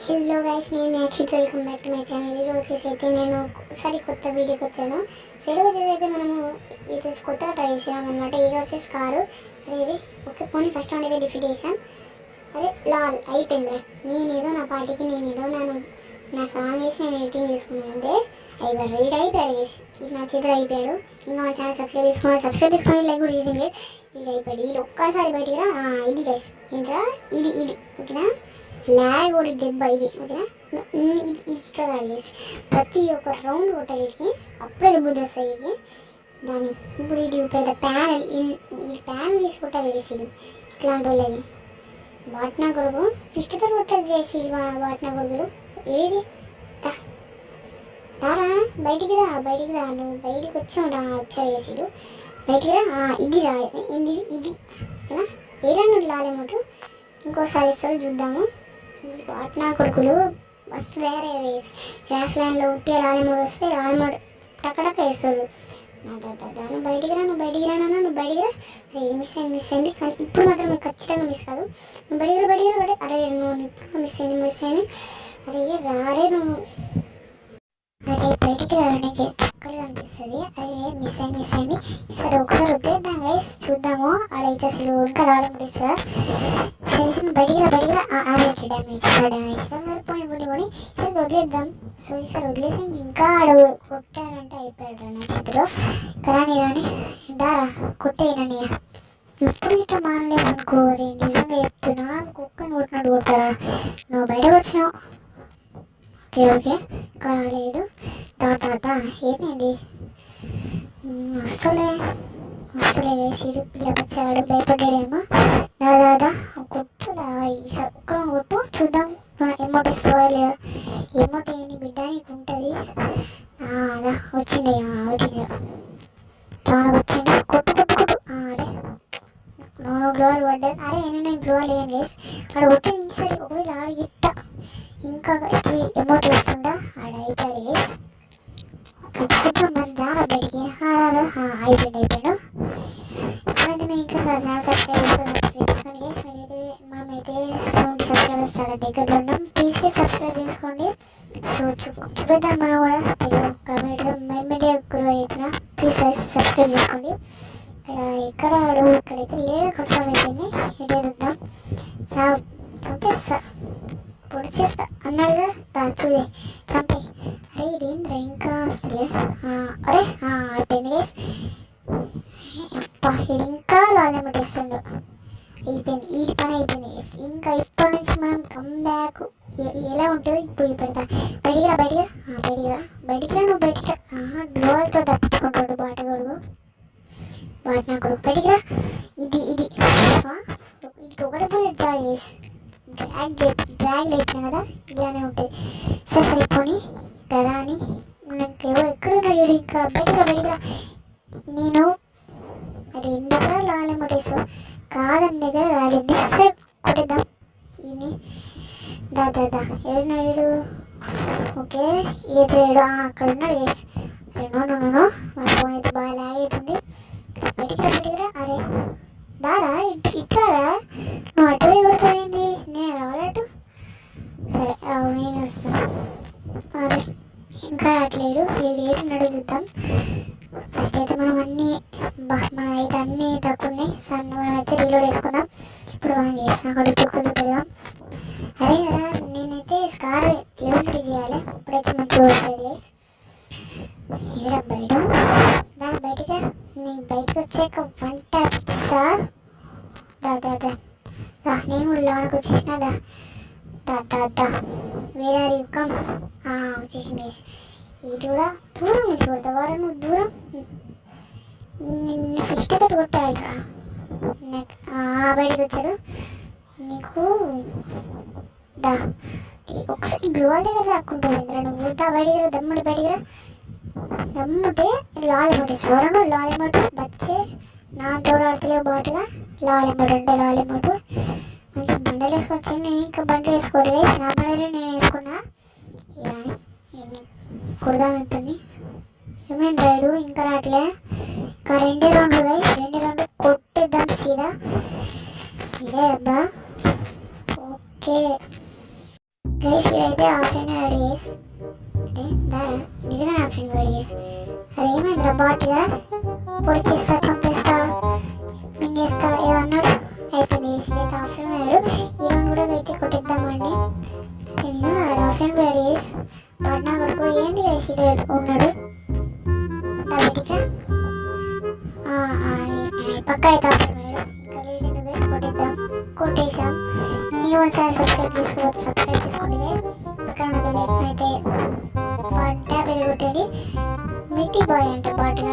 Hello guys, నేను Yakshith. Welcome back to my channel. ఈరోజు వచ్చేసి అయితే నేను ఒకసారి కొత్త వీడియోకి వచ్చాను. సో ఈరోజు వచ్చేసి అయితే మనము ఈరోజు కొత్తగా ట్రై చేసాం అనమాట. E versus car. అరే ఓకే, పోనీ ఫస్ట్ రౌండ్ అయితే డిఫీట్ చేసాం. అరే లాల్ అయిపోయింది. నేనేదో నా పార్టీకి నేనేదో నా సాంగ్ వేసి నేను ఎడిటింగ్ చేసుకున్నాను అంతే. రీడ్ అయిపోయాడు గైస్. ఇది నా చేతిలో అయిపోయాడు. ఇంకా మా ఛానల్ సబ్స్క్రైబ్ చేసుకొని లైక్ కూడా చేసింది గైస్. ఇది అయిపోయాడు. ఇది ఒక్కసారి బయటికి రా. ఇది గైస్ ఏంట్రా, ఇది ఓకేనా. ల్యాగ్ కూడా దెబ్బ ఇది ఓకేనా. ఇది ఇట్లా గైస్ ప్రతి ఒక్క రౌండ్ కొట్టాలి వీటికి, అప్పుడే దెబ్బ వస్తాయి వీటికి. దాన్ని ఇప్పుడు ఇది పెద్ద ప్యాన్, ఈ ప్యాన్ తీసుకుంటారు గైస్. ఇది ఇట్లాంటి వాళ్ళవి వాటినా కొడుకు ఫిష్తో కొట్టేది చేసి వాటినా కొడుకులు. ఏది దారా బయటికి రా నువ్వు బయటికి వచ్చాడు చేసిడు. బయటికి రా. ఇది రా, ఇది ఓకేనా. ఏ రెండు లాలేమోటు ఇంకోసారి ఇస్తాడు చూద్దాము. ఈ పాట్నా కొడుకులు మస్తు తయారయ్యారు. క్రాఫ్ ల్యాండ్లో ఉట్టే రాలిమోడు వస్తే రాలిమోడు టక్కడక్క వేస్తాడు. నువ్వు బయటికి రా, నువ్వు బయటికి రా. అరే మిస్ అయింది కానీ ఇప్పుడు మాత్రం ఖచ్చితంగా మిస్ కాదు. నువ్వు బయటికి రా. అరే నువ్వు ఇప్పుడు మిస్ అయింది. అరే రారే నువ్వు. అరే బయటికి రావడానికి చుక్కలు కనిపిస్తుంది. అరే మిస్ అయింది. సరే ఒకసారి వదిలేద్దాం గైస్, చూద్దాము ఆడైతే అసలు ఇంకా రాలేదు సార్. సరే బయటికి రా. అరే డ్యామేజ్ సార్ పోనీ సరే వదిలేద్దాం. సో ఈసారి వదిలేసి ఇంకా ఆడు కొట్టాడంటే అయిపోయాడు నా చేతిలో. రాని దారా కొట్టేయనని. ఎప్పుడు ఇట్లా మానలేమనుకో. రే నిజంగా చెప్తున్నా, కుక్కని కొట్టినట్టు కొడతారా. నువ్వు బయటకు వచ్చినావు ఓకే కాలేడు. తర్వాత ఏమైంది అసలే వేసిడు. పిల్లకొచ్చాడు భయపడ్డాడేమో. దాదా కొట్టుడా ఒక్క కొట్టు చూద్దాం. ఎమౌంట్ ఇస్తావా ఎమౌంట్ ఏని బిడ్డ నీకు ఉంటుంది. అదా వచ్చింది వచ్చింది కొట్టు. అరే గ్లోవల్ పడ్డది. అరే నేను గ్లోవల్ ఏం వేసి ఆడ కొట్టి ఈసారి ఒకవేళ ఆడి గిట్ట ఇంకా ఎమౌంట్ వేస్తుండా ఆడ అయిపోయాడు గేస్. మన దారా బయటికి అయిపోయాడు. ఇప్పుడైతే మేము ఇంకా సబ్స్క్రైబ్ చేసుకోండి గేస్. మనమైతే 70 సబ్స్క్రైబర్స్ చాలా దగ్గరలో ఉన్నాం. ప్లీజ్ సబ్స్క్రైబ్ చేసుకోండి. సో చూద్దాం మనం కూడా కమెంట్లో మీడియా గ్రో అవుతున్నా. ప్లీజ్ సబ్స్క్రైబ్ చేసుకోండి. ఇక్కడ ఇక్కడైతే లేడో కన్ఫర్మ్ అయిపోయింది. ఇదే చూద్దాం. చంపేస్తా పొడిచేస్తా అన్నాడుగా. చూడే చంపే. అరే ఇదేంద్రా ఇంకా వస్తలే. అరే అయిపోయింది గైస్. అప్ప ఇది ఇంకా లాలెమట్ వేస్తుండు. అయిపోయింది ఈ పని అయిపోయింది గైస్. ఇంకా ఇప్పటి నుంచి మనం కమ్బ్యాక్ ఎలా ఉంటుంది ఇప్పుడు పెడతా. బయటికి రా నువ్వు బయటికి రా. గ్లోవల్తో తప్పించుకుంటాడు బాటగొడుగు వాటినా కొడుకు. బయటికి రా. ఇది ఒకటి బుల్లెట్ జాగ్ గైస్. డ్రాగ్ లేపినా కదా ఇలానే ఉంటుంది. సరే పోనీ కదా అని నాకేవో ఎక్కడున్నాడు ఇంకా. బయటికి రా. నేను అది ఎందుకు లాలేమటేస్తావు కాదని దగ్గర కాలింది. సరే కొట్టేద్దాం. ఈయన ఏడున్నాడు. ఓకే ఏడు అక్కడ ఉన్నాడు గేస్. నో మన ఫోన్ అయితే బాగా లాగ్ అవుతుంది. బయటికి రా. అరే దారా ఇట్లారా. నువ్వు అటువే కొడుతుంది. నేను రావాలటు. సరే నేను వస్తాను. అరే ఇంకా రావట్లేదు. అసలు ఏడున్నాడో చూద్దాం. ఫస్ట్ అయితే మనమైతే అన్నీ తక్కువన్నాయి. సార్ మనమైతే రీలోడ్ వేసుకుందాం. ఇప్పుడు మనం చేసిన అక్కడ చూపెడదాం. అరే కదా నేనైతే స్కార్ లెవెల్ 3 చేయాలి. ఇప్పుడైతే మంచిగా వస్తుంది గైస్. బయట బయటగా నేను బయటకు వచ్చాక వంట ఇస్తా. నేను కూడా లోనకు వచ్చేసిన. వేరే యుక్కం వచ్చేసింది గైస్. ఇది కూడా దూరం నుంచి కొడతావారా నువ్వు. దూరం నిన్ను ఫిష్తో కొట్టాలిరా. బయటకు వచ్చాడు నీకు. ఒకసారి గ్లోవల్ దగ్గర రాక్కుంటుందిరా నువ్వు. బయటికి రా. దమ్ముంటే లాలిమోట్ ఇస్తావరా. లాలిమోట్ బచ్చే నా తోడాడుతలేవు బాటుగా. లాలిమోట్ అంటే లాలిమోట్ మంచి బండలు వేసుకొచ్చి. నేను ఇంకా బండలు వేసుకోలేదు. నా బండలు నేను వేసుకున్నా. కొడదాం ఇప్పుడు. ఏమైంది రైడు ఇంకా రావట్లే. ఇంకా 2 రౌండ్లు గైస్. 2 రౌండ్లు కొట్టేద్దాం సీదా. ఇదే అబ్బా ఓకే. గైస్ ఇక్కడైతే ఆ ఫ్రెండ్ వాడు గైస్ అంటే నిజంగా నా ఫ్రెండ్ వాడు గైస్. అరే ఏమైందిరా బాట్గా పొడి చేస్తా చంపేస్తా మింగేస్తా ఏదో అన్నాడు. అయిపోయింది గైస్. ఇక్కడైతే ఆ ఫ్రెండ్ వాడు ఈ రౌండ్ కూడా అయితే కొట్టిద్దామండి. నిజంగా ఆ ఫ్రెండ్ వాడు గైస్ పట్నా కొడుకు ఏంది గైస్ ఇక్కడ ఉన్నాడు బయటికి పక్క అయితే ఆ ఫ్రెండ్ వాడు ఇంకా లీడింగ్ గైస్ కొట్టిద్దాం. కొట్టేసాం. ఈ ఒకసారి సబ్స్క్రైబ్ చేసుకోవచ్చు. సబ్స్క్రైబ్ చేసుకోండి గైస్. పక్కన ఉన్న బెల్ ఐకాన్ అయితే ట్యాప్ అయితే కొట్టండి. మిట్టి బాయ్ అంటే బాటగాడు